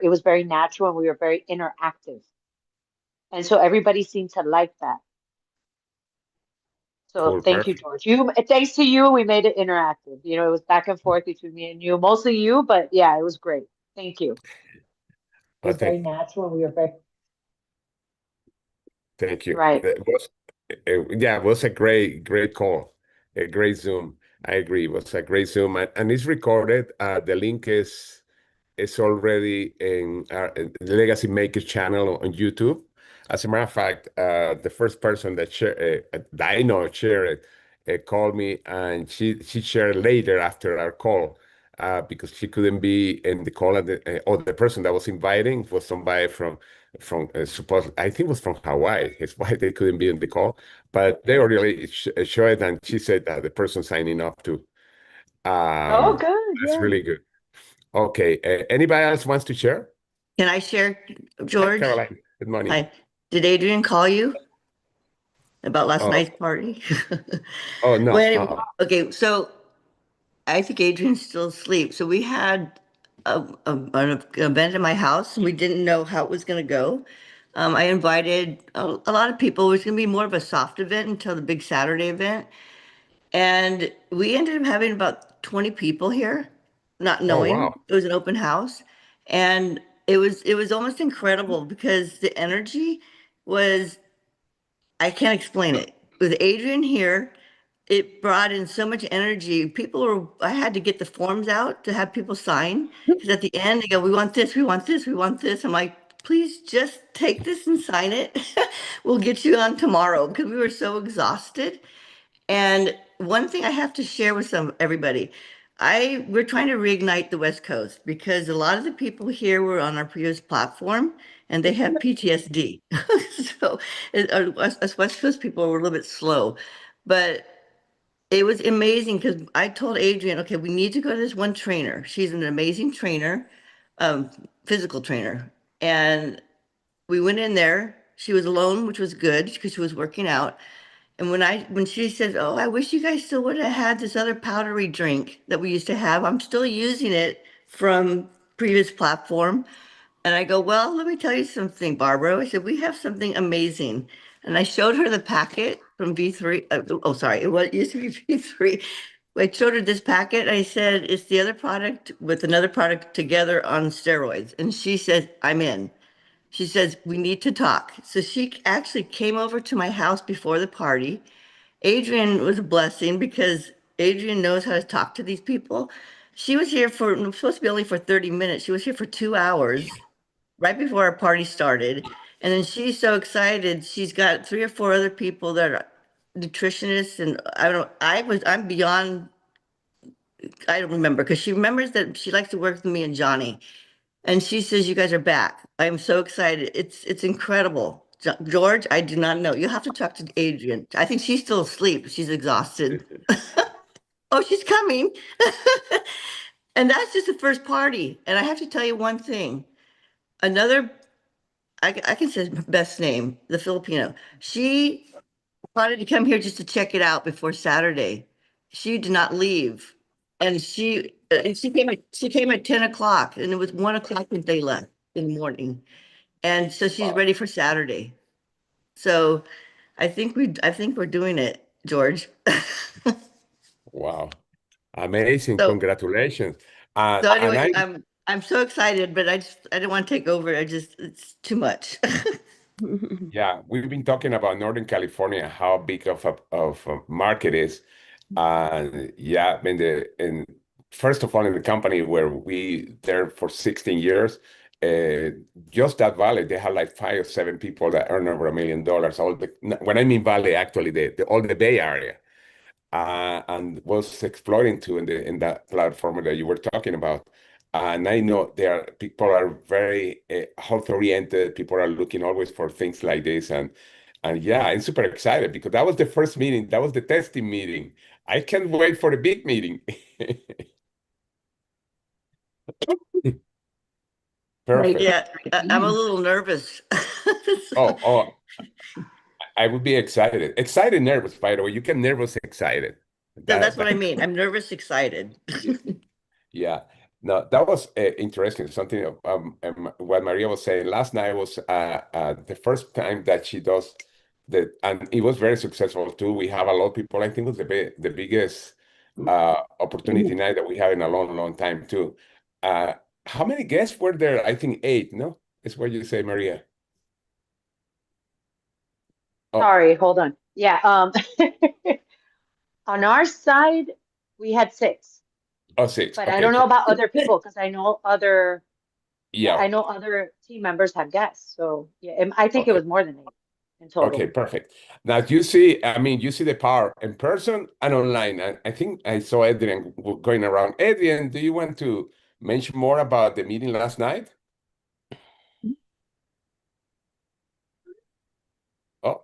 it was very natural and we were very interactive. And so everybody seemed to like that. So Cool, thank you, perfect. George. Thanks to you, we made it interactive. You know, it was back and forth between me and you, mostly you, but yeah, it was great. Thank you. It Well, was very natural. We were very thank you. right. Yeah, it was a great call, a great Zoom. I agree. It was a great Zoom, and it's recorded. The link is already in the Legacy Makers channel on YouTube. As a matter of fact, the first person that I know shared it called me, and she shared later after our call because she couldn't be in the call, or the person that was inviting was somebody from suppose I think it was from Hawaii. It's why they couldn't be in the call, but they already showed it, and she said that the person signing up to. Oh, Um, good. that's Yeah. really good. Okay. Anybody else wants to share? Can I share, Hi, George? Caroline. Good morning. Hi. Did Adrian call you about last Oh, night's party? oh Well, no. anyway, okay, so I think Adrian's still asleep. So we had an event at my house, and we didn't know how it was going to go. I invited a lot of people. It was going to be more of a soft event until the big Saturday event. And we ended up having about 20 people here, not Oh knowing wow. it was an open house. And it was almost incredible because the energy was, I can't explain it. With Adrian here, it brought in so much energy. I had to get the forms out to have people sign because at the end they go, we want this, we want this, we want this. I'm like, please just take this and sign it. We'll get you on tomorrow because we were so exhausted. And one thing I have to share with everybody, we're trying to reignite the West Coast because a lot of the people here were on our previous platform and they have PTSD. So us West Coast people were a little bit slow, but it was amazing because I told Adrian, okay, we need to go to this one trainer. She's an amazing trainer, um, physical trainer, and we went in there. She was alone, which was good because she was working out. And when she said, "Oh, I wish you guys still would have had this other powdery drink that we used to have. I'm still using it from previous platform." And I go, "Well, let me tell you something, Barbara." I said, "We have something amazing." And I showed her the packet from V3. Oh, sorry, it used to be V3. I showed her this packet. I said, "It's the other product with another product together on steroids." And she said, "I'm in." She says, "We need to talk." So she actually came over to my house before the party. Adrian was a blessing because Adrian knows how to talk to these people. She was here supposed to be only for 30 minutes. She was here for 2 hours right before our party started. And then she's so excited. She's got three or four other people that are nutritionists. And I'm beyond, I don't remember because she remembers that she likes to work with me and Johnny. And she says, "You guys are back. I am so excited. It's incredible." George, I do not know. You'll have to talk to Adrian. I think she's still asleep. She's exhausted. Oh, she's coming. And that's just the first party. And I have to tell you one thing. Another, I can say her best name, the Filipino. She wanted to come here just to check it out before Saturday. She did not leave. And she came at 10 o'clock and it was 1 o'clock when they left in the morning. And so she's Wow. ready for Saturday. So I think we're doing it, George. Wow. Amazing. So Congratulations. so And anyway, I'm so excited, but I don't want to take over. It's too much. yeah, we've been talking about Northern California, how big of a market is. Yeah, I mean and first of all, in the company where we there for 16 years, uh, just that valley, they have like 5 or 7 people that earn over $1 million. When I mean valley, actually the all the Bay Area. And was exploring too in that platform that you were talking about. And I know there are people are very health oriented. People are looking always for things like this, and yeah, I'm super excited because that was the first meeting. That was the testing meeting. I can't wait for the big meeting. Right. Perfect. Yeah, I'm a little nervous. Oh, I would be excited. Excited, nervous, by the way. You can nervous, excited. So That that's what I that mean. I'm nervous, excited. yeah. No, that was interesting. Something what Maria was saying last night was the first time that she does that, and it was very successful too. We have a lot of people. I think it was the biggest opportunity night that we have in a long, long time too. Uh, how many guests were there? I think eight. No, is what you say, Maria. Oh, Sorry, hold on. Yeah, on our side, we had six, oh, six. but I Okay, don't know about other people because yeah. I know other team members had guests. So yeah, I think it Okay. was more than eight in Okay, total. perfect. Now you see, I mean, you see the power in person and online. I think I saw Adrian going around. Adrian, do you want to mention more about the meeting last night? Oh,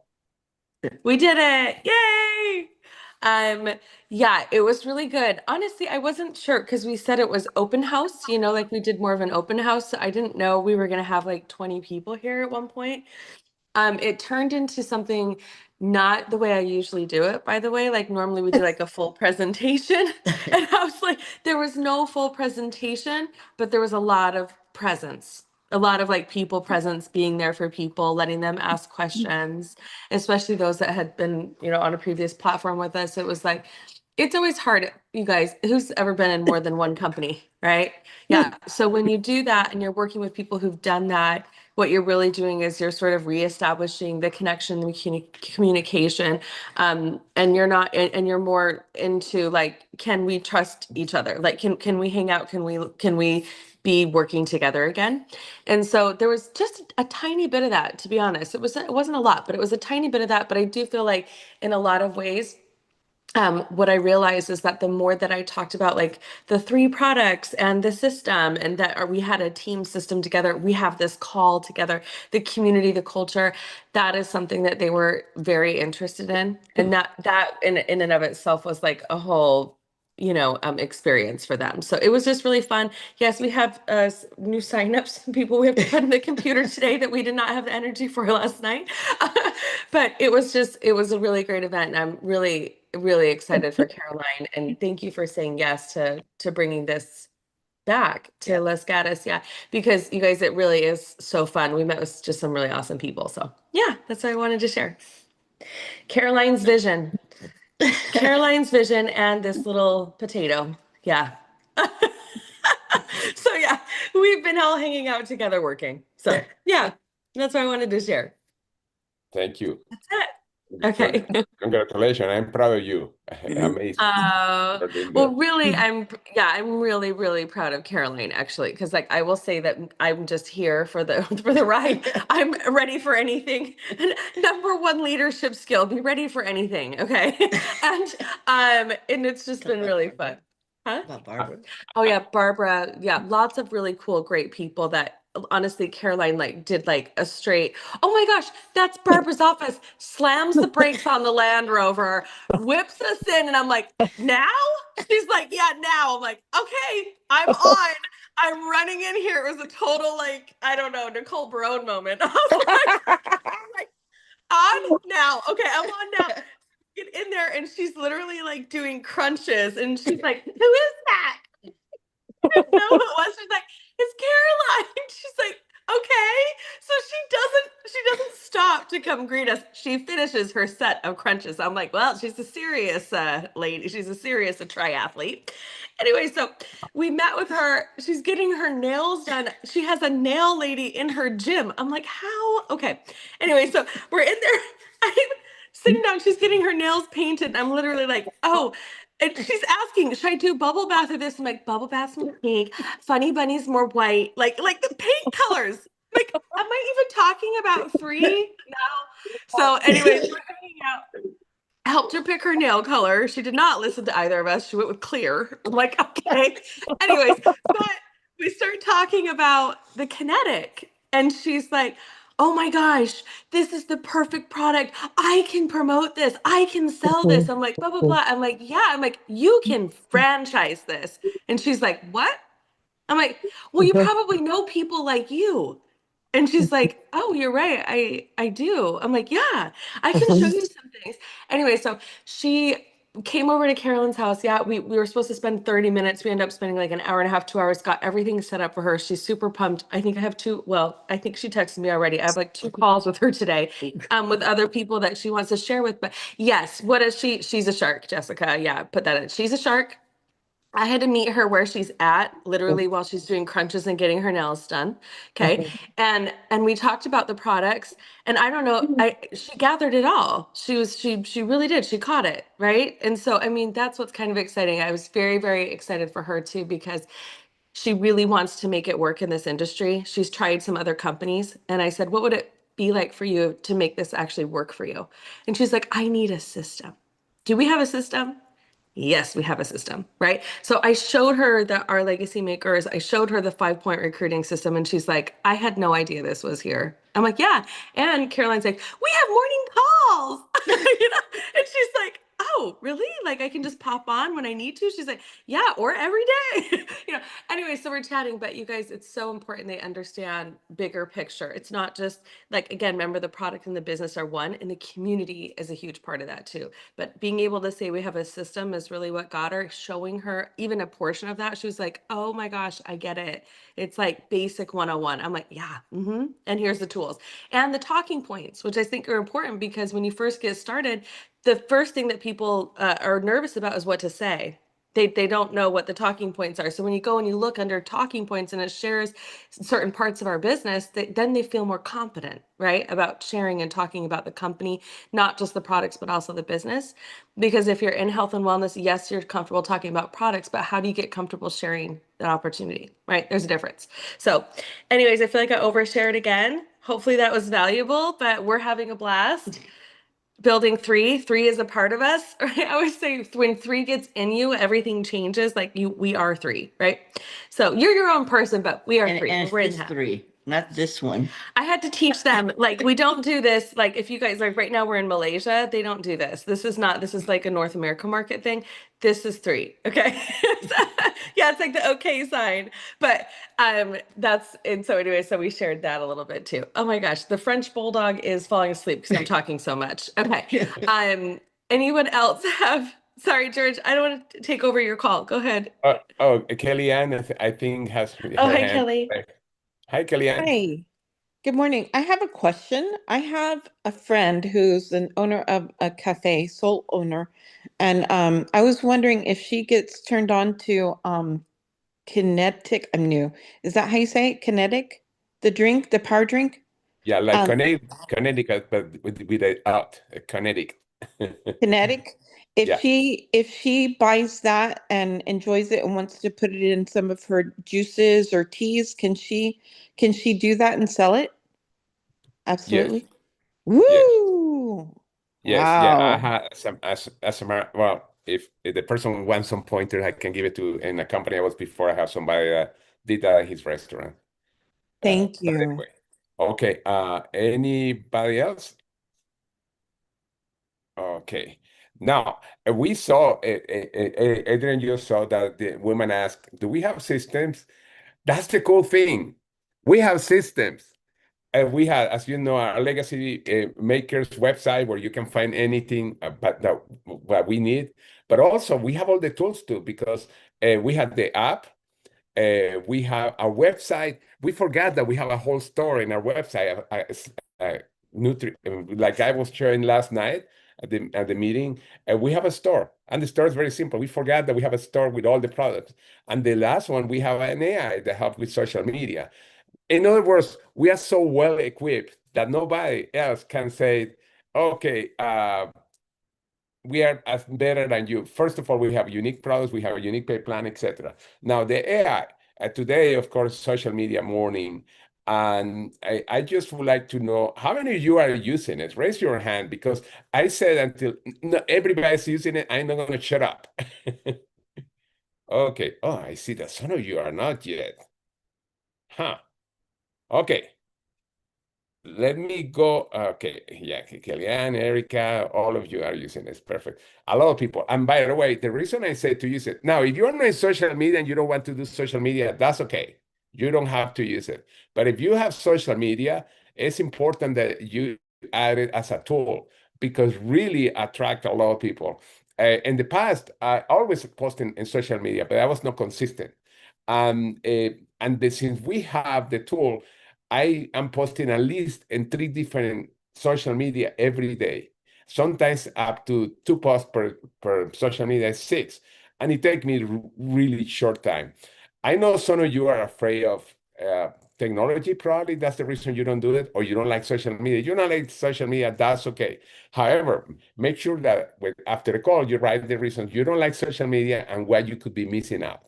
We did it. Yay! Um, yeah, it was really good. Honestly, I wasn't sure because we said it was open house, like we did more of an open house. So I didn't know we were gonna have like 20 people here at one point. It turned into something not the way I usually do it, by the way. Like normally we do like a full presentation. And I was like, there was no full presentation, but there was a lot of presence. A lot of like people presence being there for people, letting them ask questions, especially those that had been, on a previous platform with us. It was like, it's always hard, you guys, who's ever been in more than one company, right? Yeah. So when you do that and you're working with people who've done that, what you're really doing is you're sort of reestablishing the connection, the communication, and you're not, and you're more into like, can we trust each other? Like, can we hang out? Can we be working together again? And so there was just a tiny bit of that, to be honest. It wasn't a lot, but it was a tiny bit of that. But I do feel like in a lot of ways what I realized is that the more that I talked about like the three products and the system and that we had a team system together, we have this call together, the community, the culture, that is something that they were very interested in. And that in and of itself was like a whole, experience for them. So it was just really fun. Yes, we have new signups, people we have to put in the computer today that we did not have the energy for last night. But it was a really great event. And I'm really, really excited for Caroline. And thank you for saying yes to bringing this back to Las Gatas. Yeah, because you guys, it really is so fun. We met with just some really awesome people. So yeah, that's what I wanted to share. Caroline's vision. Caroline's vision and this little potato. Yeah. So yeah, we've been all hanging out together working. So yeah, that's what I wanted to share. thank you. That's it. Okay. Congratulations. I'm proud of you. Amazing. Uh, You're doing well, that. really, I'm really, really proud of Caroline actually, because like I will say that I'm just here for the for the ride. I'm ready for anything. Number one leadership skill: be ready for anything. Okay, and it's just been really fun. Huh? About Barbara. Oh yeah, Barbara. Yeah, lots of really cool, great people that honestly Caroline like did like a straight, oh my gosh, that's Barbara's office. Slams the brakes on the Land Rover, whips us in, and I'm like, now? She's like, yeah, now. I'm like, okay, I'm on. I'm running in here. It was a total like, I don't know, Nicole Barone moment. I was like, on now. Okay, I'm on now. Get in there, and she's literally like doing crunches, and she's like, who is that? Didn't know who it was. She's like, it's Caroline. She's like, okay. So she doesn't stop to come greet us. She finishes her set of crunches. I'm like, well, she's a serious lady. She's a serious triathlete. Anyway, so we met with her. She's getting her nails done. She has a nail lady in her gym. I'm like, how? Okay. Anyway, so we're in there. I'm sitting down. She's getting her nails painted. I'm literally like, oh, and she's asking, should I do bubble bath or this? I'm like, bubble bath's more pink, funny bunny's more white, like the paint colors. Like, am I even talking about three? No. So, anyways, we're hanging out. I helped her pick her nail color. She did not listen to either of us. She went with clear. I'm like, okay. Anyways, but we start talking about the kinetic, and she's like, oh my gosh, this is the perfect product. I can promote this. I can sell this. I'm like, blah, blah, blah. I'm like, yeah. I'm like, you can franchise this. And she's like, what? I'm like, well, you probably know people like you. And she's like, oh, you're right. I do. I'm like, yeah, I can show you some things. Anyway, so she came over to Carolyn's house. Yeah, we were supposed to spend 30 minutes. We ended up spending like an hour and a half, 2 hours, got everything set up for her. She's super pumped. I think I have I think she texted me already. I have like 2 calls with her today, with other people that she wants to share with. But yes, what is she? She's a shark, Jessica. Yeah, put that in. She's a shark. I had to meet her where she's at, literally while she's doing crunches and getting her nails done. Okay. And we talked about the products, and I don't know, she gathered it all. She really did. She caught it, right? And so I mean, that's what's kind of exciting. I was very, very excited for her too, because she really wants to make it work in this industry. She's tried some other companies, and I said, "What would it be like for you to make this actually work for you?" And she's like, "I need a system." Do we have a system? Yes, we have a system, right? So I showed her our legacy makers. I showed her the 5-point recruiting system, and she's like, I had no idea this was here. I'm like, yeah. And Caroline's like, we have morning calls, and she's like, oh, really? Like I can just pop on when I need to? She's like, yeah, or every day. Anyway, so we're chatting, but you guys, it's so important they understand bigger picture. It's not just like, again, remember the product and the business are one, and the community is a huge part of that too. But being able to say we have a system is really what got her. Showing her even a portion of that, she was like, oh my gosh, I get it. It's like basic 101. I'm like, yeah. And here's the tools and the talking points, which I think are important, because when you first get started, the first thing that people are nervous about is what to say. They don't know what the talking points are. So when you go and you look under talking points and it shares certain parts of our business, then they feel more confident, right? About sharing and talking about the company, not just the products, but also the business. Because if you're in health and wellness, yes, you're comfortable talking about products, but how do you get comfortable sharing that opportunity, right? There's a difference. So anyways, I feel like I overshared again. Hopefully that was valuable, but we're having a blast. Building three is a part of us, right? I always say when three gets in you, everything changes. Like we are three, right? So you're your own person, but we are three. And We're in it's that. three, not this one. I had to teach them, like, we don't do this. Like, if you guys, like, right now we're in Malaysia, they don't do this. This is like a North America market thing. This is three. Okay. Yeah, it's like the okay sign. But and so anyway, so we shared that a little bit too. Oh my gosh, the French bulldog is falling asleep because I'm talking so much. Okay. Anyone else have, sorry, George, I don't want to take over your call. Go ahead. Kellyanne, I think has Oh, her hi, hand. Kelly. Hi, Kellyanne. Hi, good morning. I have a question. I have a friend who's an owner of a cafe, sole owner, and I was wondering if she gets turned on to kinetic. I'm new. Is that how you say it? Kinetic? The drink, the power drink? Yeah, like Um, Connecticut, but with a out, Connecticut. Kinetic. Yeah. If she buys that and enjoys it and wants to put it in some of her juices or teas, can she do that and sell it? Yes. Absolutely. Yes. Woo! Yes. Yeah. I Wow. had some as a well, if the person wants some pointer, I can give it to in a company I was before. I have somebody that did that at his restaurant. Thank But you. anyway, okay. Anybody else? Okay. Now, we saw, Adrian, you saw that the women asked, do we have systems? That's the cool thing. We have systems. We have, as you know, our legacy makers website where you can find anything about that what we need. But also, we have all the tools too, because we have the app. We have our website. We forgot that we have a whole store in our website. Like I was sharing last night at the meeting, we have a store, and the store is very simple. We forgot that we have a store with all the products, and the last one we have an AI that helps with social media. In other words, we are so well equipped that nobody else can say, "Okay, we are as better than you." First of all, we have unique products, we have a unique pay plan, etc. Now, the AI, today, of course, social media morning. And I just would like to know how many of you are using it. Raise your hand, because I said until everybody's using it, I'm not going to shut up. Okay. Oh, I see that some of you are not yet. Huh. Okay. Let me go. Okay, yeah, Kellyanne, Erica, all of you are using this. Perfect. A lot of people. And by the way, the reason I say to use it now, if you're not in social media and you don't want to do social media, that's okay. You don't have to use it. But if you have social media, it's important that you add it as a tool, because really attract a lot of people. In the past, I always posted in social media, but I was not consistent. Since we have the tool, I am posting at least in 3 different social media every day. Sometimes up to 2 posts per social media, 6, and it takes me really short time. I know some of you are afraid of technology. Probably that's the reason you don't do it, or you don't like social media. You don't like social media, that's okay. However, make sure that after the call, you write the reasons you don't like social media and what you could be missing out.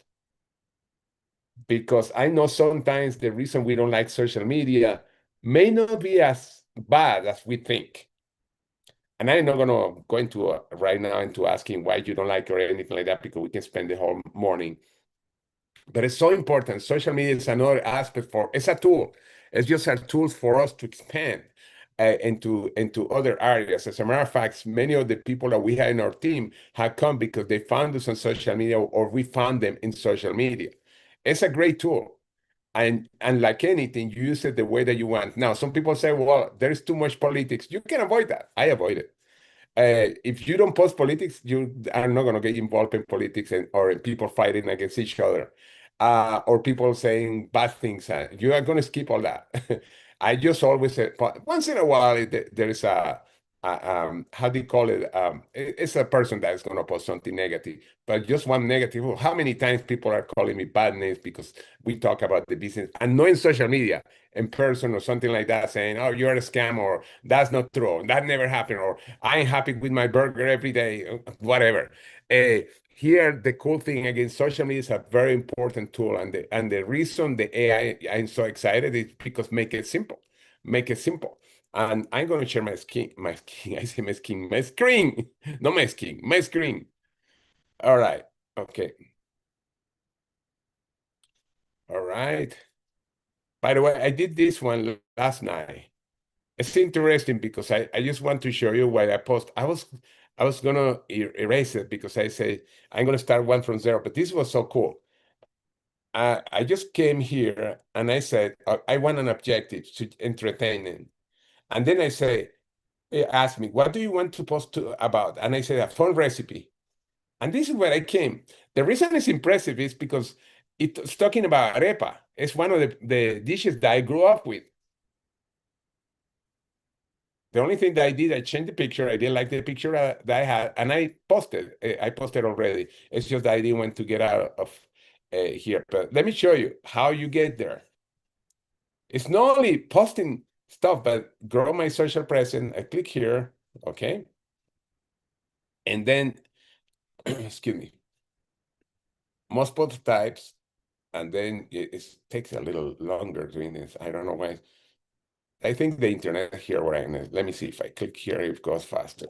Because I know sometimes the reason we don't like social media may not be as bad as we think. And I'm not going to go into right now into asking why you don't like it or anything like that, because we can spend the whole morning. But it's so important. Social media is another aspect it's a tool. It's just a tool for us to expand into other areas. As a matter of fact, many of the people that we have in our team have come because they found us on social media or we found them in social media. It's a great tool. And like anything, you use it the way that you want. Now, some people say, well, there's too much politics. You can avoid that. I avoid it. If you don't post politics, you are not going to get involved in politics or in people fighting against each other, or people saying bad things. You are going to skip all that. I just always say, once in a while, there is how do you call it? It's a person that is going to post something negative, but just one negative. Well, how many times people are calling me bad names because we talk about the business and not in social media, in person or something like that, saying, oh, you're a scam, or that's not true, that never happened, or I'm happy with my burger every day, whatever. Here, the cool thing again, social media is a very important tool, and the reason the AI I'm so excited is because make it simple. And I'm going to share I say my screen, not my screen. All right, okay, all right. By the way, I did this one last night. It's interesting because I just want to show you why I post. I was gonna erase it because I say I'm gonna start one from zero, but this was so cool. I just came here and I said I want an objective to entertaining, and then I say, ask me, what do you want to post about? And I said a fun recipe, and this is where I came. The reason it's impressive is because it's talking about arepa. It's one of the dishes that I grew up with. The only thing that I did, I changed the picture. I didn't like the picture that I had, and I posted. I posted already. It's just that I didn't want to get out of here. But let me show you how you get there. It's not only posting stuff, but grow my social presence. I click here, okay? And then, excuse me, most prototypes, and then it takes a little longer doing this. I don't know why. I think the internet here where I'm at. Let me see if I click here, it goes faster.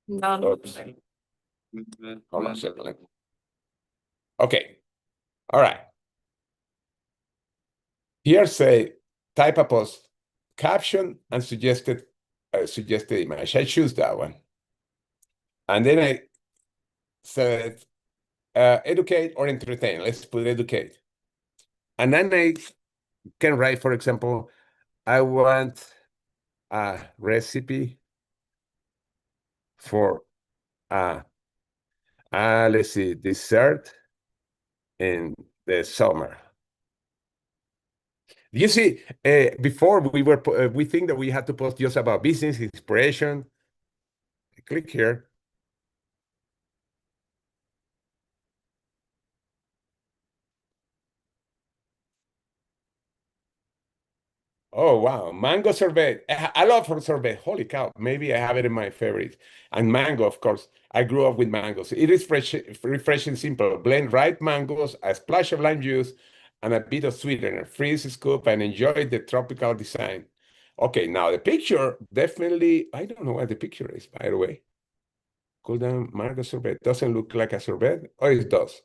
No. Oops. Hold on a second. Okay. All right. Here's a type a post, caption, and suggested image. I choose that one. And then I said, educate or entertain. Let's put educate. And then I can write, for example, I want a recipe for, let's see, dessert in the summer. You see, before we think that we had to post just about business inspiration. Click here. Oh wow, mango sorbet. I love sorbet. Holy cow! Maybe I have it in my favorites. And mango, of course. I grew up with mangoes. It is fresh, refreshing, simple. Blend ripe mangoes, a splash of lime juice, and a bit of sweetener. Freeze, scoop, and enjoy the tropical design. Okay, now the picture definitely. I don't know what the picture is, by the way. Cool down mango sorbet. Doesn't look like a sorbet. Oh, it does.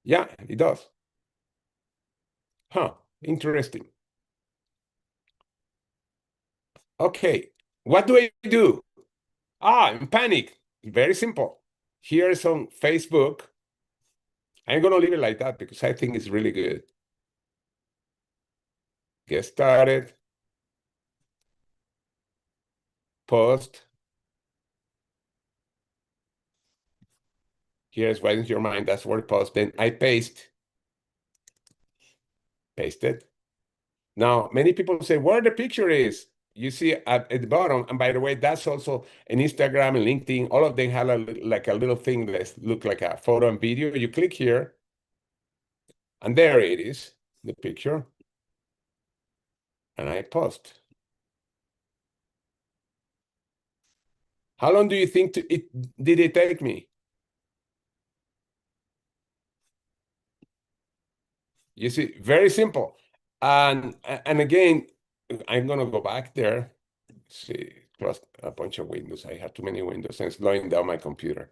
Yeah, it does. Huh. Interesting. Okay, what do I do? I'm panicked. Very simple. Here's on Facebook. I'm gonna leave it like that because I think it's really good. Get started. Post. Here's what is your mind. That's where post. Then I pasted. Now, many people say where the picture is. You see at the bottom, and by the way, that's also an Instagram and LinkedIn. All of them have like a little thing that look like a photo and video. You click here, and there it is, the picture, and I post. How long do you think did it take me? You see, very simple. And again, I'm gonna go back there. See, close a bunch of windows. I have too many windows and slowing down my computer.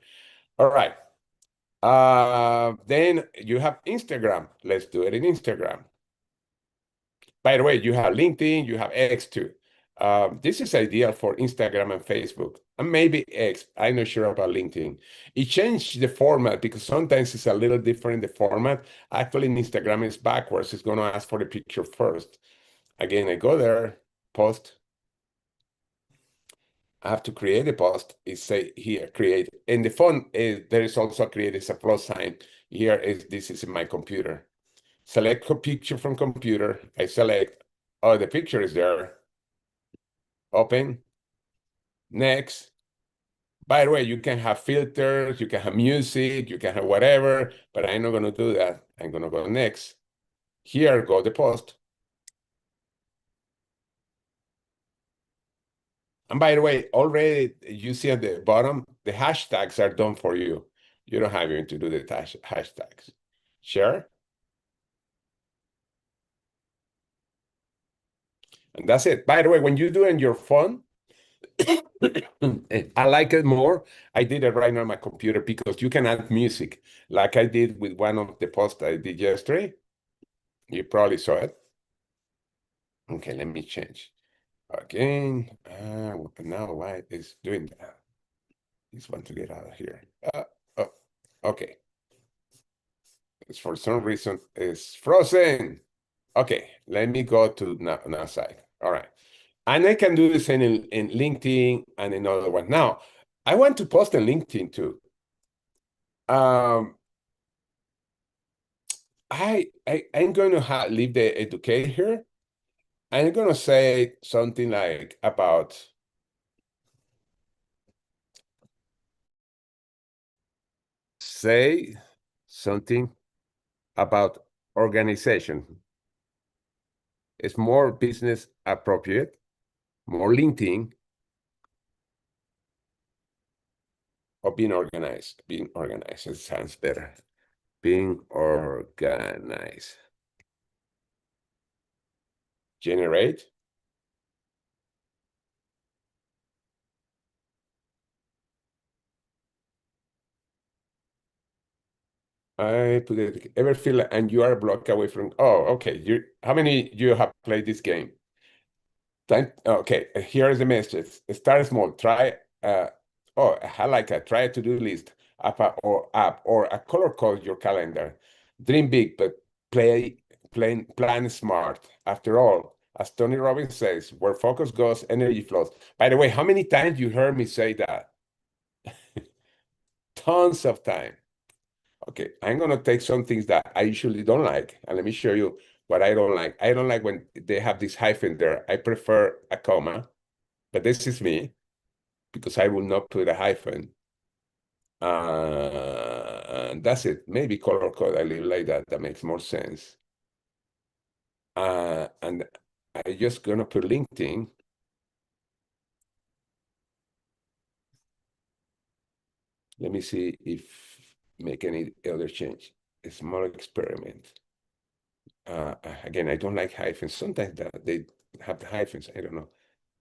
All right. Then you have Instagram. Let's do it in Instagram. By the way, you have LinkedIn, you have X too. This is ideal for Instagram and Facebook, and maybe X. I'm not sure about LinkedIn. It changed the format because sometimes it's a little different, the format. Actually, in Instagram, it's backwards. It's going to ask for the picture first. Again, I go there, post. I have to create a post. It say here, create. In the phone, there is also create as a plus sign. Here is this is in my computer. Select a picture from computer. I select, oh, the picture is there. Open. Next. By the way, you can have filters, you can have music, you can have whatever, but I'm not going to do that. I'm going to go next. Here, go the post. And by the way, already you see at the bottom, the hashtags are done for you. You don't have even to do the hashtags. Share. And that's it. By the way, when you do it on your phone, I like it more. I did it right now on my computer because you can add music like I did with one of the posts I did yesterday. You probably saw it. Okay, let me change. Again, now why is doing that? Just want to get out of here. Oh, okay. It's for some reason it's frozen. Okay, let me go to now side. All right. And I can do the same in LinkedIn and another one. Now, I want to post on LinkedIn too. I'm going to leave the educate here. I'm going to say something like about say something about organization. It's more business appropriate, more LinkedIn, or being organized. Being organized, it sounds better. Being organized. Generate. I put it, ever feel and you are a block away from, oh, okay. How many you have played this game? Okay, here is the message. Start small. Try, I like a try a to-do list, app, or a color code your calendar. Dream big, but plan smart. After all, as Tony Robbins says, where focus goes, energy flows. By the way, how many times you heard me say that? Tons of time. Okay, I'm gonna take some things that I usually don't like, and let me show you what I don't like. I don't like when they have this hyphen there. I prefer a comma, but this is me because I will not put a hyphen. And that's it. Maybe color code. I leave like that. That makes more sense. And I'm just gonna put LinkedIn. Let me see if make any other change. A small experiment. Again, I don't like hyphens. Sometimes they have the hyphens. I don't know.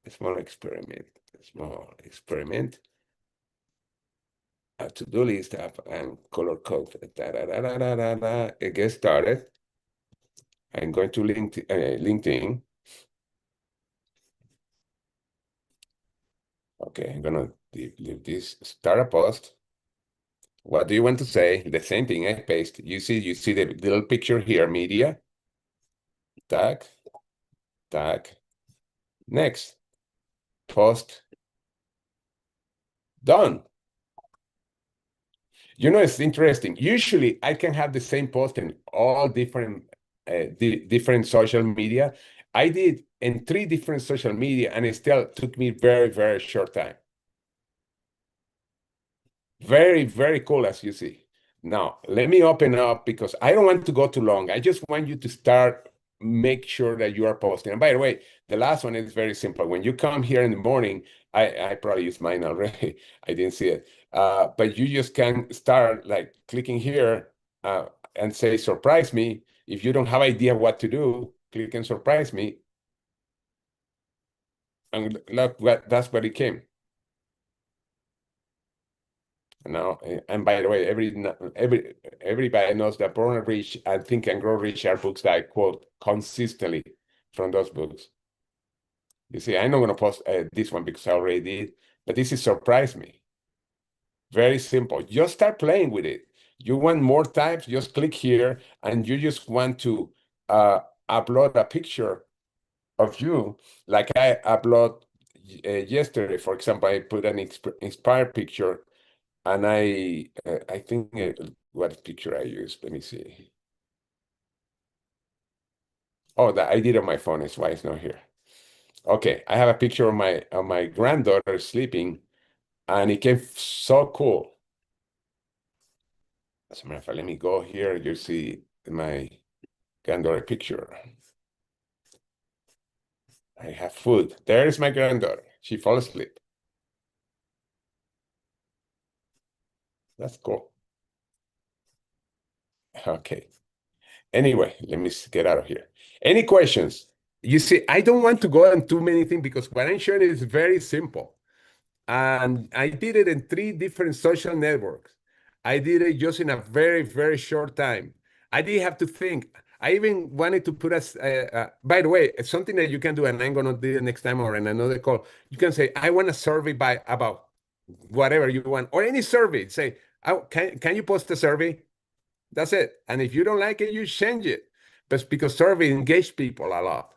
A small experiment. A small experiment. A to-do list app and color code. It gets started. I'm going to LinkedIn. Okay, I'm gonna leave this. Start a post. What do you want to say? The same thing I paste. You see the little picture here, media. Tag. Next. Post. Done. You know, it's interesting. Usually, I can have the same post in all different different social media. I did in 3 different social media, and it still took me very, very short time. Very, very cool, as you see. Now, let me open up because I don't want to go too long. I just want you to start, make sure that you are posting. And by the way, the last one is very simple. When you come here in the morning, I probably used mine already. I didn't see it. But you just can start like clicking here and say, surprise me. If you don't have idea what to do, click and surprise me. And look, that's what it came. Now, and by the way, everybody knows that Born and Rich and Think and Grow Rich are books that I quote consistently from those books. You see, I'm not going to post this one because I already did, but this is surprise me. Very simple. Just start playing with it. You want more types, just click here, and you just want to upload a picture of you, like I upload yesterday. For example, I put an inspired picture. And I think what picture I used. Let me see. Oh, that I did on my phone. That's why it's not here. Okay, I have a picture of my granddaughter sleeping, and it came so cool. As a matter of fact, let me go here. You see my granddaughter picture. I have food. There is my granddaughter. She fell asleep. That's cool. Okay. Anyway, let me get out of here. Any questions? You see, I don't want to go on too many things because what I'm showing is very simple. And I did it in 3 different social networks. I did it just in a very, very short time. I didn't have to think. I even wanted to put us, by the way, it's something that you can do, and I'm going to do it next time or in another call. You can say, I want a survey about whatever you want, or any survey. Say, can you post a survey? That's it. And if you don't like it, you change it. But because survey engage people a lot.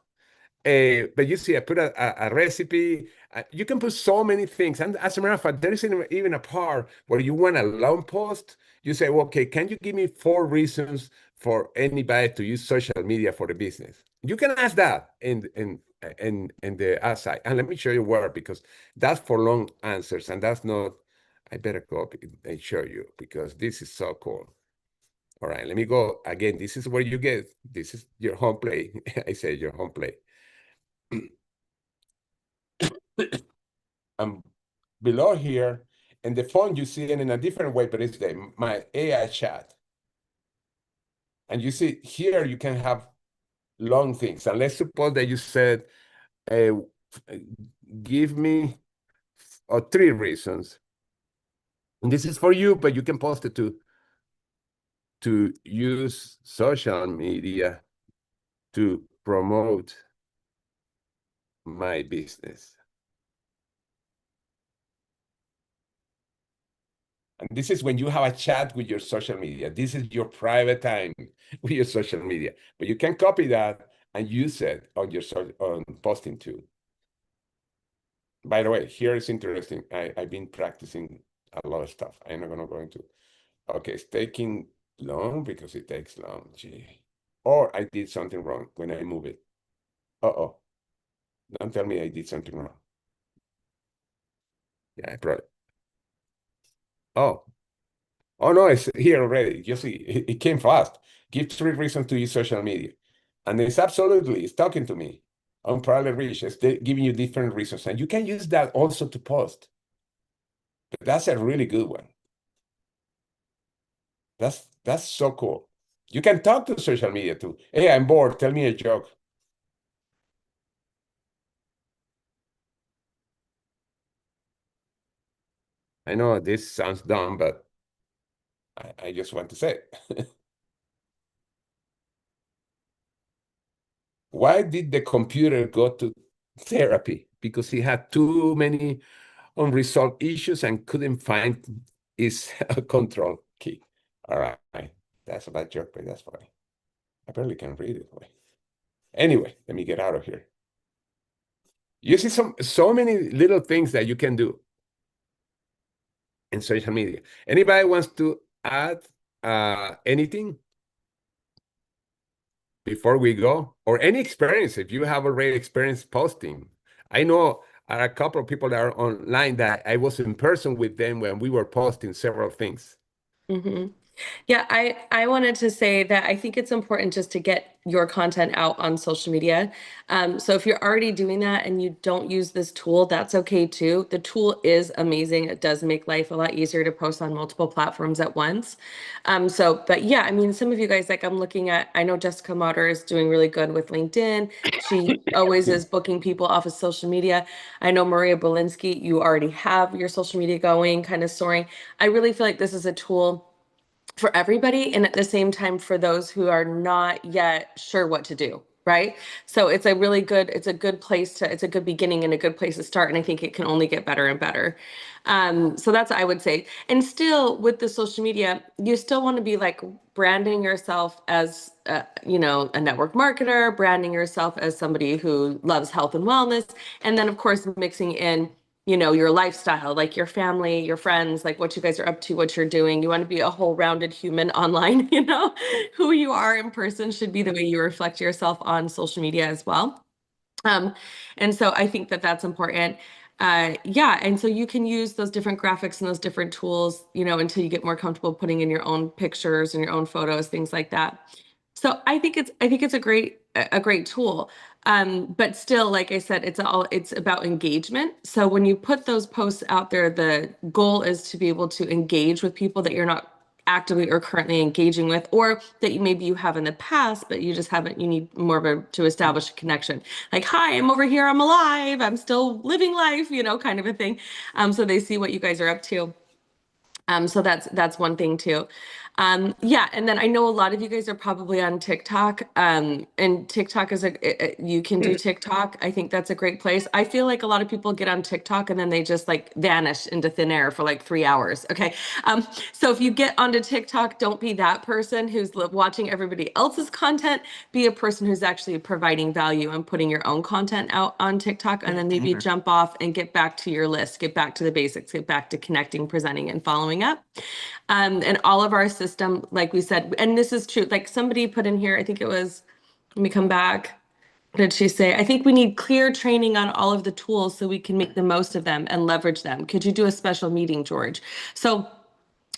But you see, I put a recipe. You can put so many things. And as a matter of fact, there is even a part where you want a long post. You say, well, okay, can you give me 4 reasons for anybody to use social media for the business? You can ask that in the ask side. And let me show you where, because that's for long answers. And that's not, I better copy and show you because this is so cool. All right, let me go again. This is where you get, this is your home play. I say your home play. Below here, and the phone you see it in a different way, but it's my AI chat. And you see here, you can have long things. And let's suppose that you said, give me 3 reasons. And this is for you, but you can post it to use social media to promote my business. And this is when you have a chat with your social media. This is your private time with your social media. But you can copy that and use it on your on posting too. By the way, here is interesting. I've been practicing a lot of stuff. I'm not going to go into. Okay, it's taking long because it takes long. Gee. Or I did something wrong when I move it. Uh-oh. Don't tell me I did something wrong. Yeah, I brought it. Oh. Oh no, it's here already. You see, it came fast. Give 3 reasons to use social media. And it's talking to me. I'm probably rich. It's giving you different reasons. And you can use that also to post. But that's a really good one. That's so cool. You can talk to social media too. Hey, I'm bored. Tell me a joke. I know this sounds dumb, but I just want to say it. Why did the computer go to therapy? Because he had too many unresolved issues and couldn't find his control key. All right. That's a bad joke, but that's funny. I barely can read it. Anyway, let me get out of here. You see so many little things that you can do in social media. Anybody wants to add anything before we go? Or any experience, if you have already experience posting? I know a couple of people that are online that I was in person with them when we were posting several things. Hmm. Yeah, I wanted to say that I think it's important just to get your content out on social media. So if you're already doing that and you don't use this tool, that's okay too. The tool is amazing. It does make life a lot easier to post on multiple platforms at once. But yeah, I mean, some of you guys, like I'm looking at, I know Jessica Motter is doing really good with LinkedIn. She always is booking people off of social media. I know Maria Belinsky, you already have your social media going, kind of soaring. I really feel like this is a tool for everybody, and at the same time for those who are not yet sure what to do, right? So it's a really good, it's a good place to, it's a good beginning and a good place to start, and I think it can only get better and better. So that's what I would say. And still with the social media, you still want to be like branding yourself as a network marketer, branding yourself as somebody who loves health and wellness, and then of course mixing in your lifestyle, like your family, your friends, like what you guys are up to, what you're doing. You want to be a whole rounded human online, who you are in person should be the way you reflect yourself on social media as well. Um, and so I think that that's important. Yeah, and so you can use those different graphics and those different tools, until you get more comfortable putting in your own pictures and your own photos, things like that. So I think it's a great tool. But still, like I said, it's about engagement. So when you put those posts out there, the goal is to be able to engage with people that you're not actively or currently engaging with, or that maybe you have in the past, but you just haven't, you need more of to establish a connection. Like, hi, I'm over here, I'm alive, I'm still living life, kind of a thing. So they see what you guys are up to. So that's one thing too. Yeah, and then I know a lot of you guys are probably on TikTok. And TikTok you can do TikTok. I think that's a great place. I feel like a lot of people get on TikTok and then they just like vanish into thin air for like 3 hours. Okay. So if you get onto TikTok, don't be that person who's watching everybody else's content. Be a person who's actually providing value and putting your own content out on TikTok, and then maybe jump off and get back to your list, get back to the basics, get back to connecting, presenting, and following up. And all of our system, like we said, and this is true, like somebody put in here, I think it was, let me come back. What did she say? I think we need clear training on all of the tools so we can make the most of them and leverage them. Could you do a special meeting, George? So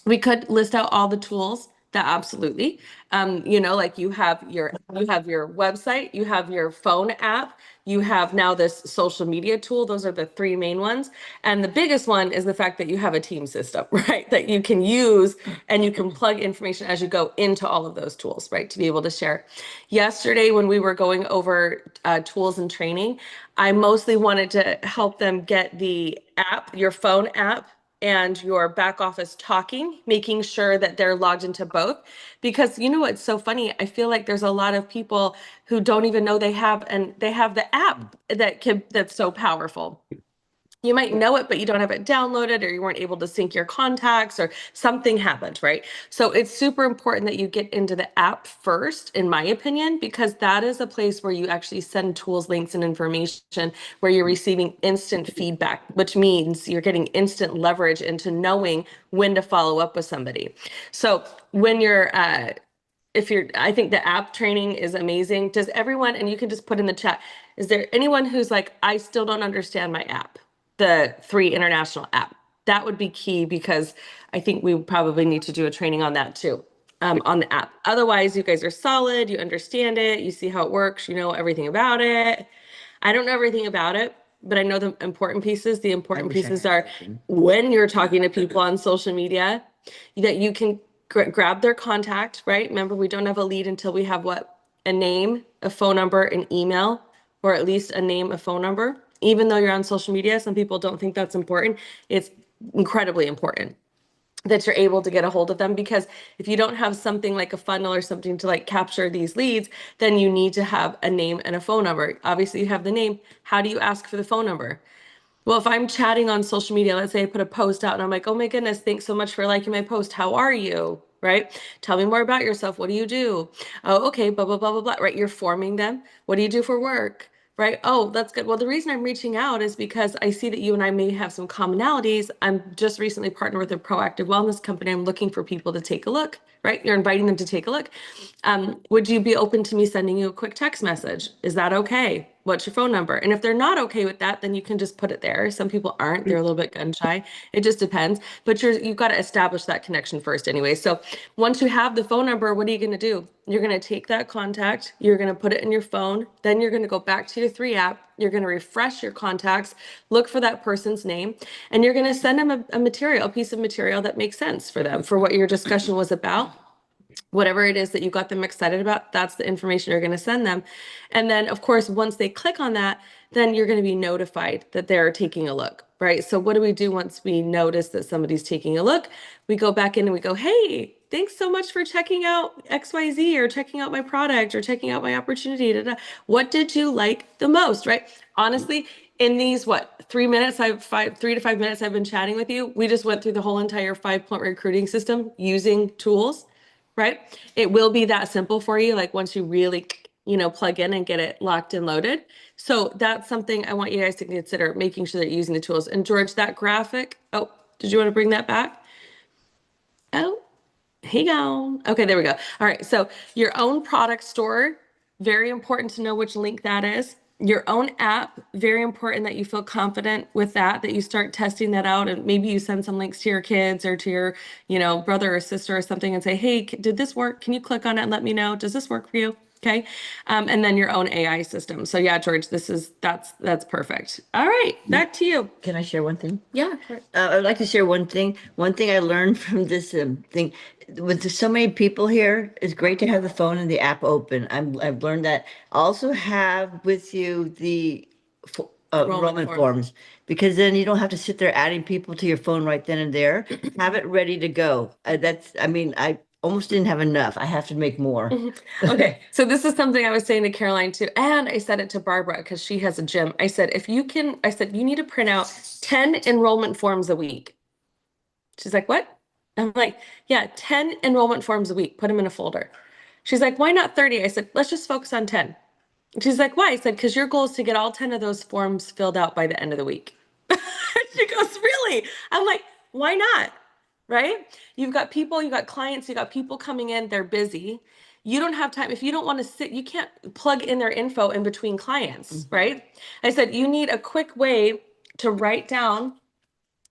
we could list out all the tools. That absolutely. Like you have your website, you have your phone app, you have now this social media tool. Those are the three main ones. And the biggest one is the fact that you have a team system, right? That you can use and you can plug information as you go into all of those tools, right? To be able to share. Yesterday, when we were going over tools and training, I mostly wanted to help them get the app, your phone app, and your back office talking, making sure that they're logged into both. Because what's so funny? I feel like there's a lot of people who don't even know they have the app that's so powerful. You might know it, but you don't have it downloaded, or you weren't able to sync your contacts, or something happened, right? So it's super important that you get into the app first, in my opinion, because that is a place where you actually send tools, links, and information, where you're receiving instant feedback, which means you're getting instant leverage into knowing when to follow up with somebody. So when you're I think the app training is amazing. Does everyone, and you can just put in the chat, is there anyone who's like, I still don't understand my app, the 3 International app? That would be key, because I think we probably need to do a training on that too, on the app. Otherwise, you guys are solid, you understand it, you see how it works, you know everything about it. I don't know everything about it, but I know the important pieces. The important pieces are when you're talking to people on social media, that you can grab their contact, right? Remember, we don't have a lead until we have what? A name, a phone number, an email, or at least a name, a phone number. Even though you're on social media, some people don't think that's important. It's incredibly important that you're able to get a hold of them, because if you don't have something like a funnel or something to like capture these leads, then you need to have a name and a phone number. Obviously you have the name. How do you ask for the phone number? Well, if I'm chatting on social media, let's say I put a post out and I'm like, oh my goodness, thanks so much for liking my post. How are you? Right? Tell me more about yourself. What do you do? Oh, okay, blah, blah, blah, blah, blah. Right? You're forming them. What do you do for work? right? Oh, that's good. Well, the reason I'm reaching out is because I see that you and I may have some commonalities. I'm just recently partnered with a proactive wellness company. I'm looking for people to take a look, right? You're inviting them to take a look. Would you be open to me sending you a quick text message? Is that okay? What's your phone number? And if they're not okay with that, then you can just put it there. Some people aren't. They're a little bit gun shy. It just depends. But you've got to establish that connection first anyway. So once you have the phone number, what are you going to do? You're going to take that contact, you're going to put it in your phone, then you're going to go back to your 3 app, you're going to refresh your contacts, look for that person's name, and you're going to send them a piece of material that makes sense for them, for what your discussion was about. Whatever it is that you got them excited about, that's the information you're going to send them. And then, of course, once they click on that, then you're going to be notified that they're taking a look, right? So what do we do once we notice that somebody's taking a look? We go back in and we go, hey, thanks so much for checking out XYZ or checking out my product or checking out my opportunity. Da, da. What did you like the most, right? Honestly, in these, 3 minutes, 3 to 5 minutes I've been chatting with you, we just went through the whole entire 5-point recruiting system using tools. Right? It will be that simple for you, like once you really, plug in and get it locked and loaded. So that's something I want you guys to consider, making sure that you're using the tools. And George, that graphic, oh, did you want to bring that back? Oh, hey, go. Okay, there we go. All right, so your own product store, very important to know which link that is. Your own app, very important that you feel confident with that you start testing that out, and maybe you send some links to your kids or to your, brother or sister or something and say, hey, did this work? Can you click on it and let me know? Does this work for you? Okay. And then your own AI system. So yeah, George, that's perfect. All right, back to you. Can I share one thing? Yeah. Sure. I'd like to share one thing. One thing I learned from this thing, with so many people here, it's great to have the phone and the app open. I've learned that. Also have with you the enrollment forms, because then you don't have to sit there adding people to your phone right then and there. Have it ready to go. I almost didn't have enough. I have to make more. Okay, so this is something I was saying to Caroline too, and I said it to Barbara because she has a gym. I said, you need to print out 10 enrollment forms a week. She's like, what? I'm like, yeah, 10 enrollment forms a week. Put them in a folder. She's like, why not 30? I said, let's just focus on 10. She's like, why? I said, because your goal is to get all 10 of those forms filled out by the end of the week. She goes, really? I'm like, why not? Right? You've got people, you've got clients, you've got people coming in, they're busy. You don't have time. If you don't want to sit, you can't plug in their info in between clients, right? I said, you need a quick way to write down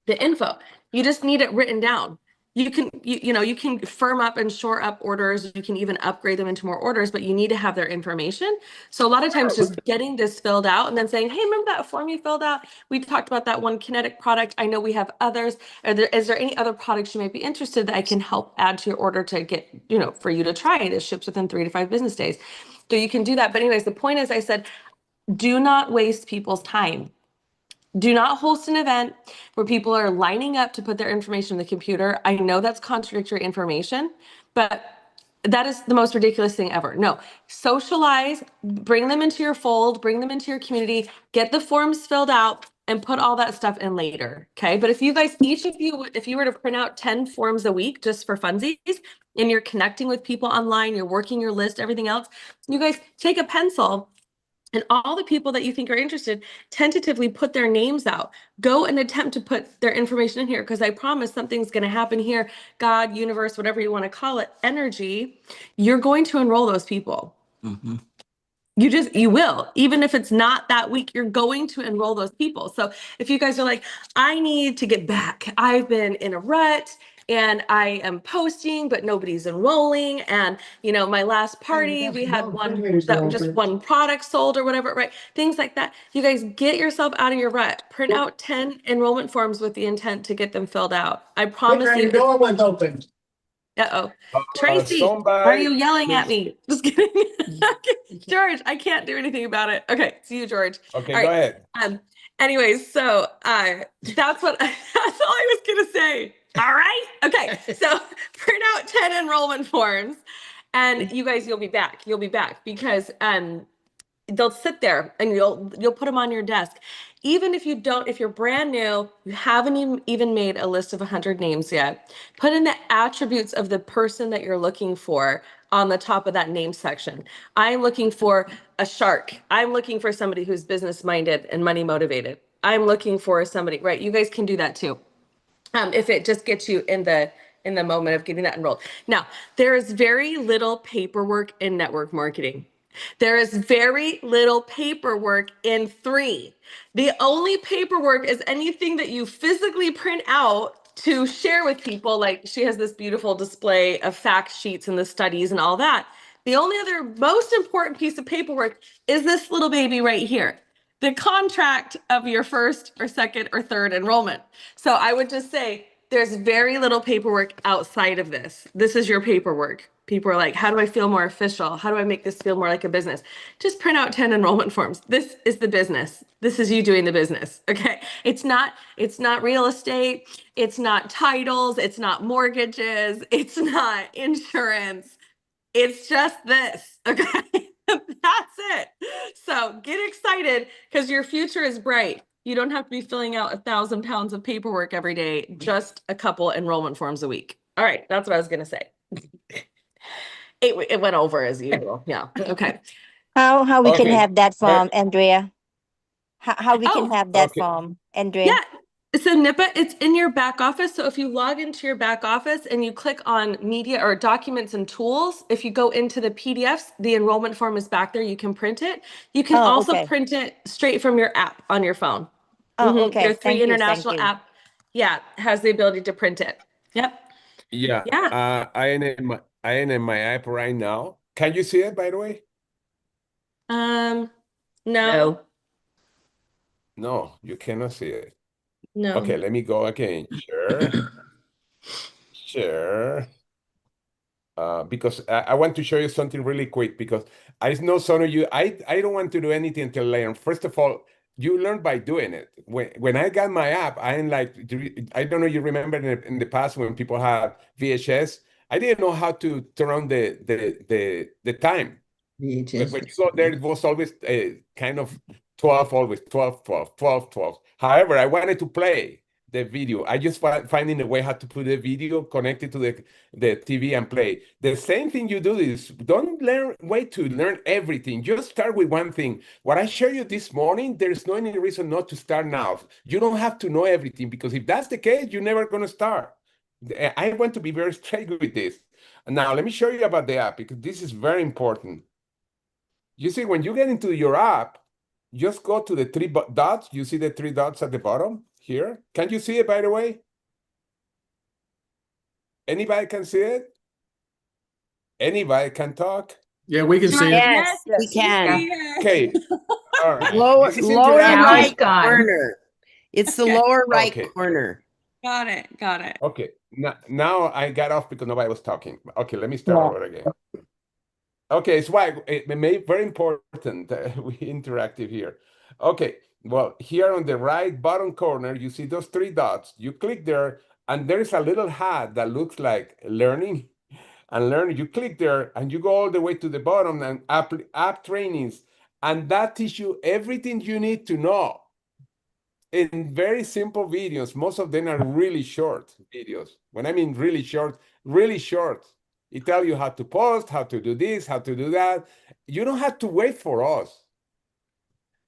the info. You just need it written down. You can firm up and shore up orders. You can even upgrade them into more orders, but you need to have their information. So a lot of times just getting this filled out and then saying, hey, remember that form you filled out? We talked about that one kinetic product. I know we have others. Is there any other products you might be interested that I can help add to your order to get, for you to try it? It ships within 3 to 5 business days. So you can do that. But anyways, the point is, I said, do not waste people's time. Do not host an event where people are lining up to put their information in the computer. I know that's contradictory information, but that is the most ridiculous thing ever. No, socialize, bring them into your fold, bring them into your community, get the forms filled out, and put all that stuff in later. Okay. But if you guys, each of you, if you were to print out 10 forms a week just for funsies, and you're connecting with people online, you're working your list, everything else, you guys take a pencil and all the people that you think are interested, tentatively put their names out. Go and attempt to put their information in here, because I promise something's going to happen here. God, universe, whatever you want to call it, energy, you're going to enroll those people. Mm-hmm. You will, even if it's not that week, you're going to enroll those people. So if you guys are like, I need to get back, I've been in a rut and I am posting, but nobody's enrolling. And my last party, we had just one product sold or whatever, right? Things like that. You guys get yourself out of your rut, print out 10 enrollment forms with the intent to get them filled out. I promise you. The door was open. Uh-oh. Tracy, why are you yelling at me? Just kidding. George, I can't do anything about it. Okay, see you, George. Okay, all go right. ahead. Anyways, so that's all I was gonna say. All right. Okay. So print out 10 enrollment forms, and you guys, you'll be back. You'll be back because they'll sit there and you'll put them on your desk. Even if you don't, if you're brand new, you haven't even made a list of 100 names yet, put in the attributes of the person that you're looking for on the top of that name section. I'm looking for a shark. I'm looking for somebody who's business minded and money motivated. I'm looking for somebody, right? You guys can do that too. If it just gets you in the moment of getting that enrolled. Now, there is very little paperwork in network marketing. There is very little paperwork in 3. The only paperwork is anything that you physically print out to share with people. Like she has this beautiful display of fact sheets and the studies and all that. The only other most important piece of paperwork is this little baby right here, the contract of your first or second or third enrollment. So I would just say there's very little paperwork outside of this. This is your paperwork. People are like, how do I feel more official? How do I make this feel more like a business? Just print out 10 enrollment forms. This is the business. This is you doing the business. Okay. It's not real estate. It's not titles. It's not mortgages. It's not insurance. It's just this. Okay. That's it. So get excited because your future is bright. You don't have to be filling out 1,000 pounds of paperwork every day, just a couple enrollment forms a week. All right. That's what I was going to say. It went over as usual. Yeah. Okay. How we can Okay. have that form, Andrea? How we can Oh, have that Okay. form, Andrea? yeah. So NIPA, it's in your back office. So if you log into your back office and you click on media or documents and tools, if you go into the PDFs, the enrollment form is back there. You can print it. You can Oh, also okay. print it straight from your app on your phone. Oh, Your okay. 3 Thank you. International app, yeah, has the ability to print it. Yep. Yeah. Yeah. I am in my app right now. Can you see it, by the way? No. No. No, you cannot see it. No. Okay, let me go again. Sure. Sure. Because I want to show you something really quick because I know some of you, I don't want to do anything until later. First of all, you learn by doing it. When I got my app, I'm like, I don't know, you remember in the past when people had VHS, I didn't know how to turn on the time. But when you go there, it was always kind of 12, always 12, 12, 12, 12. However, I wanted to play the video. I just finding a way how to put the video connected to the TV and play. The same thing you do is don't wait to learn everything. Just start with one thing. What I showed you this morning, there's no any reason not to start now. You don't have to know everything because if that's the case, you're never going to start. I want to be very straight with this. Now, let me show you about the app because this is very important. You see, when you get into your app, just go to the 3 dots. You see the 3 dots at the bottom here? Can you see it, by the way? Anybody can see it? Anybody can talk? Yeah, we can see it. Yes. We can. Okay. All right. Lower This is lower interactive. right icon. corner. It's the Okay. lower right Okay. corner. Got it. Got it. Okay. Now I got off because nobody was talking. Okay, let me start over again. Okay, it's why it made very important we interactive here. Okay, well, here on the right bottom corner, you see those 3 dots. You click there, and there's a little hat that looks like learning and learning. You click there, and you go all the way to the bottom and app trainings, and that teaches you everything you need to know in very simple videos. Most of them are really short videos. When I mean really short, really short. It tells you how to post, how to do this, how to do that. You don't have to wait for us.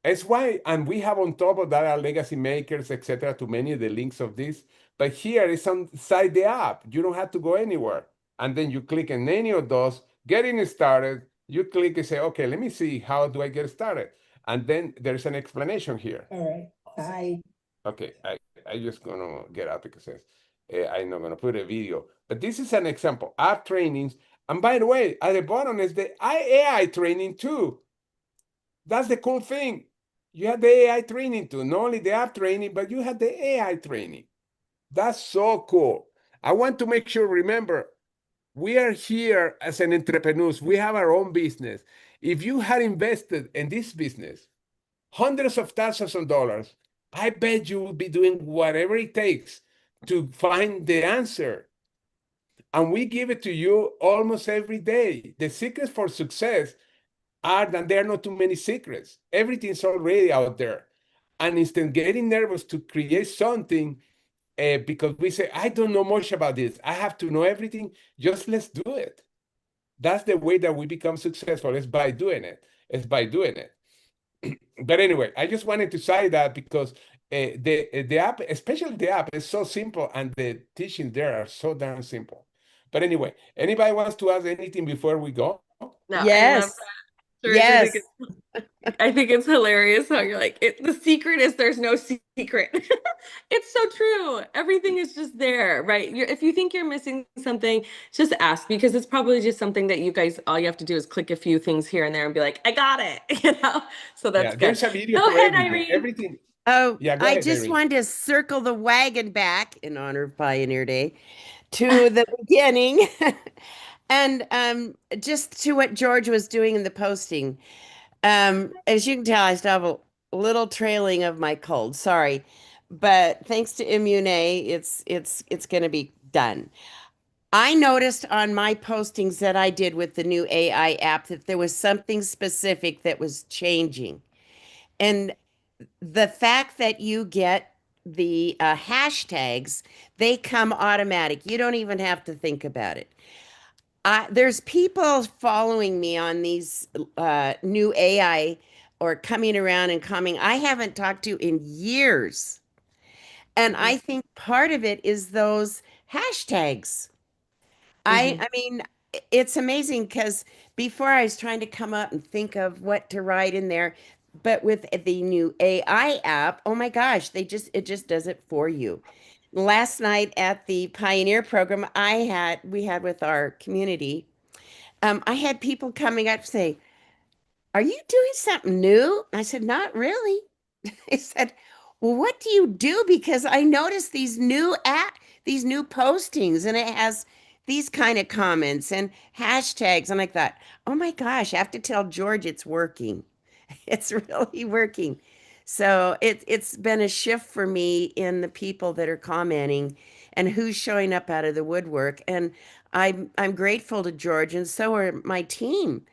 That's why, and we have on top of that our legacy makers, etc., to many of the links of this. But here it's inside the app. You don't have to go anywhere. And then you click on any of those, getting started. You click and say, okay, let me see, how do I get started? And then there's an explanation here. All right. Bye. Okay, I just gonna get out because I'm not gonna put a video. But this is an example, app trainings. And by the way, at the bottom is the AI training too. That's the cool thing. You have the AI training too, not only the app training, but you have the AI training. That's so cool. I want to make sure, remember, we are here as an entrepreneurs. We have our own business. If you had invested in this business, hundreds of thousands of dollars, I bet you will be doing whatever it takes to find the answer. And we give it to you almost every day. The secret for success are that there are not too many secrets. Everything's already out there. And instead of getting nervous to create something, because we say, I don't know much about this, I have to know everything, just let's do it. That's the way that we become successful, is by doing it. It's by doing it. But anyway, I just wanted to say that because the app, especially the app, is so simple and the teachings there are so darn simple. But anyway, anybody wants to ask anything before we go? No, I love Yes. that, George. Yes. I think it's hilarious how you're like, the secret is there's no secret. It's so true. Everything is just there, right? If you think you're missing something, just ask, because it's probably just something that you guys, all you have to do is click a few things here and there and be like, I got it, So that's Yeah, good. there's a video Go for ahead, everything. Irene. Everything. Oh, Yeah, go I ahead, just Irene. wanted to circle the wagon back in honor of Pioneer Day to the beginning. And just to what George was doing in the posting. As you can tell, I still have a little trailing of my cold. Sorry. But thanks to Immune, it's going to be done. I noticed on my postings that I did with the new AI app that there was something specific that was changing. And the fact that you get the hashtags, they come automatic. You don't even have to think about it. There's people following me on these new AI or coming around and coming I haven't talked to in years. And I think part of it is those hashtags. I mean, it's amazing because before I was trying to come up and think of what to write in there, but with the new AI app, oh my gosh, it just does it for you. Last night at the Pioneer program we had with our community, I had people coming up say, "Are you doing something new?" I said, "Not really." They said, "Well, what do you do? Because I noticed these new postings, and it has these kind of comments and hashtags." And I thought, "Oh my gosh, I have to tell George it's working. It's really working." So it's been a shift for me in the people that are commenting and who's showing up out of the woodwork. And I'm grateful to George, and so are my team.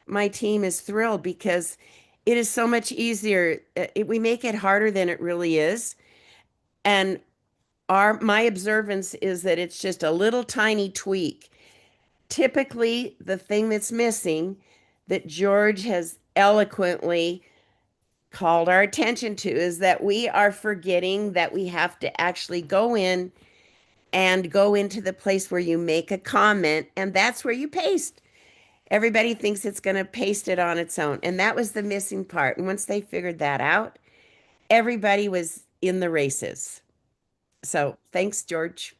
My team is thrilled because it is so much easier. We make it harder than it really is. And my observance is that it's just a little tiny tweak. Typically, the thing that's missing that George has eloquently called our attention to is that we are forgetting that we have to actually go in and go into the place where you make a comment, and that's where you paste. Everybody thinks it's going to paste it on its own. And that was the missing part. And once they figured that out, everybody was in the races. So thanks, George.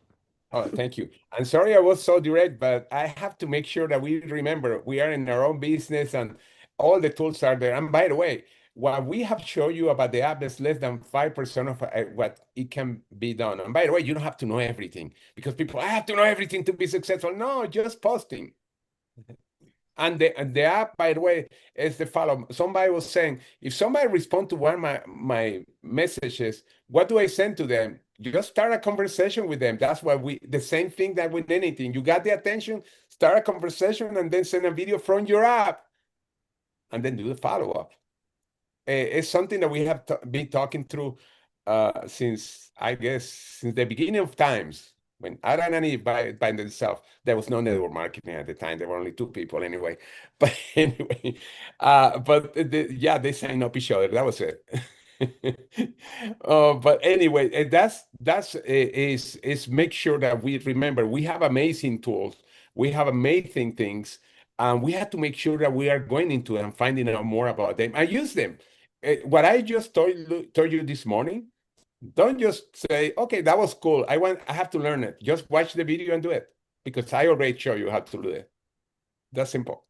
Oh, thank you. I'm sorry I was so direct, but I have to make sure that we remember we are in our own business and all the tools are there. And by the way, what we have shown you about the app is less than 5% of what it can be done. And by the way, you don't have to know everything because people, I have to know everything to be successful. No, just posting. And the app, by the way, is the follow. Somebody was saying, if somebody respond to one of my messages, what do I send to them? You just start a conversation with them. That's why the same thing that with anything. You got the attention, start a conversation, and then send a video from your app, and then do the follow-up. It's something that we have been talking through since, I guess, since the beginning of times. When Adam and Eve by themselves, there was no network marketing at the time. There were only two people anyway. But anyway, yeah, they signed up each other. That was it. But anyway, is make sure that we remember we have amazing tools, we have amazing things, and we have to make sure that we are going into and finding out more about them and use them. What I just told you this morning. Don't just say, okay, that was cool. I have to learn it. Just watch the video and do it because I already show you how to do it. That's simple.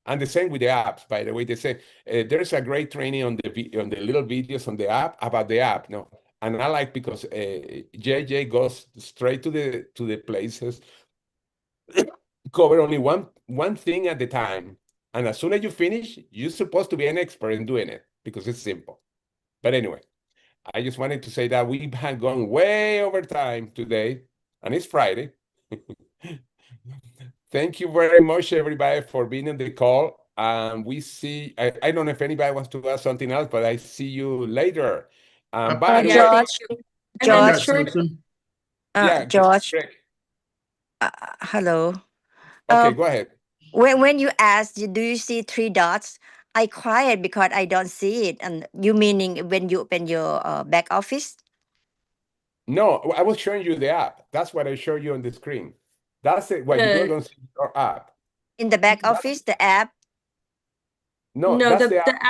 And the same with the apps, by the way. They say there's a great training on the little videos on the app about the app. No, and I like because JJ goes straight to the places, cover only one thing at the time, and as soon as you finish, you're supposed to be an expert in doing it because it's simple. But anyway. I just wanted to say that we have gone way over time today, and it's Friday. Thank you very much, everybody, for being on the call. We see, I don't know if anybody wants to ask something else, but I see you later. By the Yeah, way, thank George, you. And I then got George, George, something. yeah, George, Greg. hello. Okay, Uh, go ahead. when you asked, do you see three dots? I quiet because I don't see it. And you meaning when you open your back office No, I was showing you the app. That's what I showed you on the screen. That's it. What you're the going to see your app. in the back That's, office, the app? no, no, that's the app.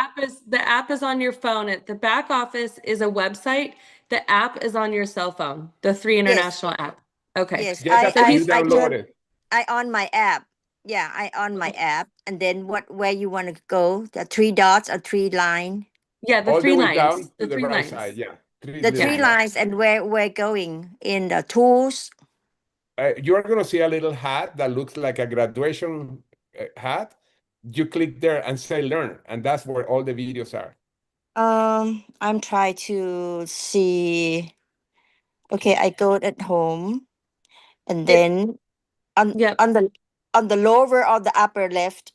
the app is on your phone. The back office is a website. The app is on your cell phone. The Three Yes, International app. Okay. yes. Yes, So you he's I download turn. it I on my app. Yeah, I on my app, and then where you want to go? The three dots or three line? yeah, the all the three way down lines. to The the three right lines. side. Yeah, three The little three Yeah. lines. lines, and where we're going in the tools. You're going to see a little hat that looks like a graduation hat. You click there and say learn, and that's where all the videos are. I'm trying to see. Okay, I go at home, and It, then on yep. on the on the lower or the upper left.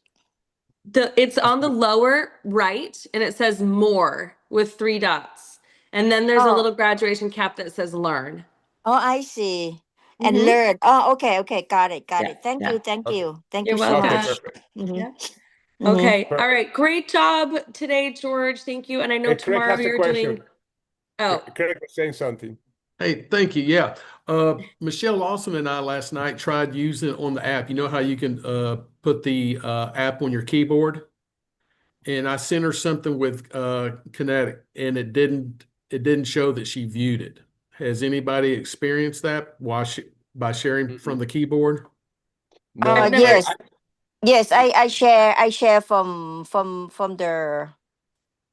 It's on the lower right and it says more with three dots. And then there's a Oh, little graduation cap that says learn. oh, I see. And Mm-hmm. learn. Oh, okay, okay, got it, got Yeah. it. Thank Yeah. you, thank Okay. you, thank you You're so Okay, welcome. much. perfect. Mm-hmm. Yeah. Mm-hmm. Okay. All Perfect. right. Great job today, George. Thank you. And I know Craig tomorrow has a you're question. doing, oh, Craig was saying something. Hey, thank you. Yeah. Michelle Lawson and I last night tried using it on the app. You know how you can put the app on your keyboard? And I sent her something with Kinetic, and it didn't show that she viewed it. Has anybody experienced that by sharing from the keyboard? I've No, never, Yes, yes. I share from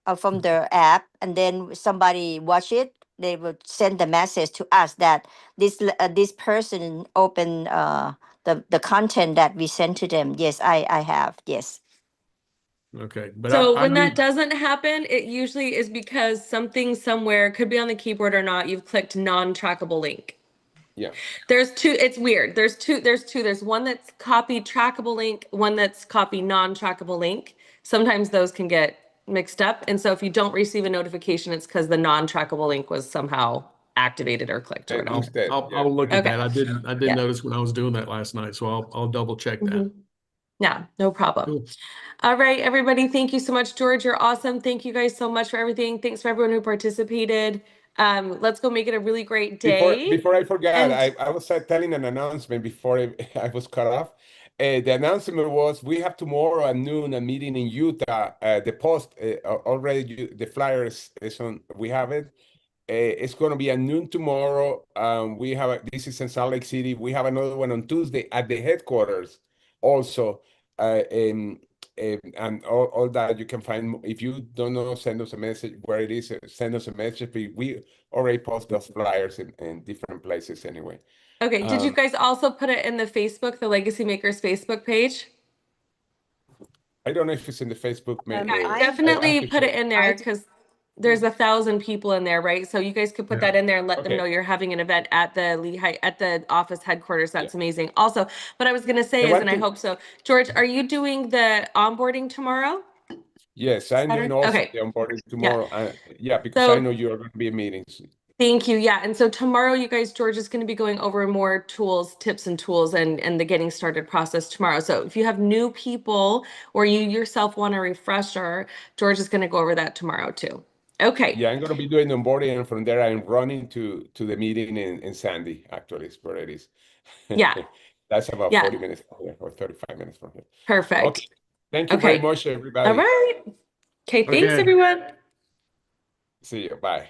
the app, and then somebody watch it. They would send the message to us that this person opened the content that we sent to them. Yes, I have. Yes. Okay, but so I when knew. that doesn't happen, it usually is because something somewhere could be on the keyboard or not. You've clicked non-trackable link. yeah. There's two, it's weird. There's one that's copy trackable link, one that's copy non-trackable link. Sometimes those can get mixed up. And so if you don't receive a notification, it's because the non-trackable link was somehow activated or clicked or And whatever. I'll, instead, I'll, yeah. I'll look at Okay. that. I didn't Yeah. notice when I was doing that last night, so I'll double check that. Mhm. Yeah, no problem. Cool. All right, everybody. Thank you so much, George. You're awesome. Thank you guys so much for everything. Thanks for everyone who participated. Let's go make it a really great day. Before I forgot, And I was telling an announcement before I was cut off. The announcement was we have tomorrow at noon a meeting in Utah. The post already the flyers is on. We have it. It's going to be at noon tomorrow. This is in Salt Lake City. We have another one on Tuesday at the headquarters also. And all that you can find. If you don't know, send us a message where it is. Send us a message. We already post those flyers in different places anyway. okay, did you guys also put it in the Facebook, the Legacy Makers Facebook page? I don't know if it's in the Facebook. Yeah, I I have definitely to put it check. in there because there's 1,000 people in there, right? So you guys could put Yeah. that in there and let them Okay. know you're having an event at the Lehigh at the office headquarters. That's Yeah. amazing. Also, what I was gonna say The is, one and I thing, hope so, George, are you doing the onboarding tomorrow? yes, I'm doing Saturday? also Okay. the onboarding Yeah. tomorrow. Yeah, because I So know you are going to be in meetings. thank you. Yeah. And so tomorrow, you guys, George is going to be going over more tools, tips and tools and the getting started process tomorrow. So if you have new people or you yourself want a refresher, George is going to go over that tomorrow too. Okay. Yeah, I'm going to be doing onboarding, and from there I'm running to the meeting in Sandy. Actually, is where it is. Yeah. That's about Yeah. 40 minutes from here or 35 minutes from here. Perfect. Okay. Thank you very Okay. much, All everybody. right. Okay. Thanks, Okay. everyone. See you. Bye.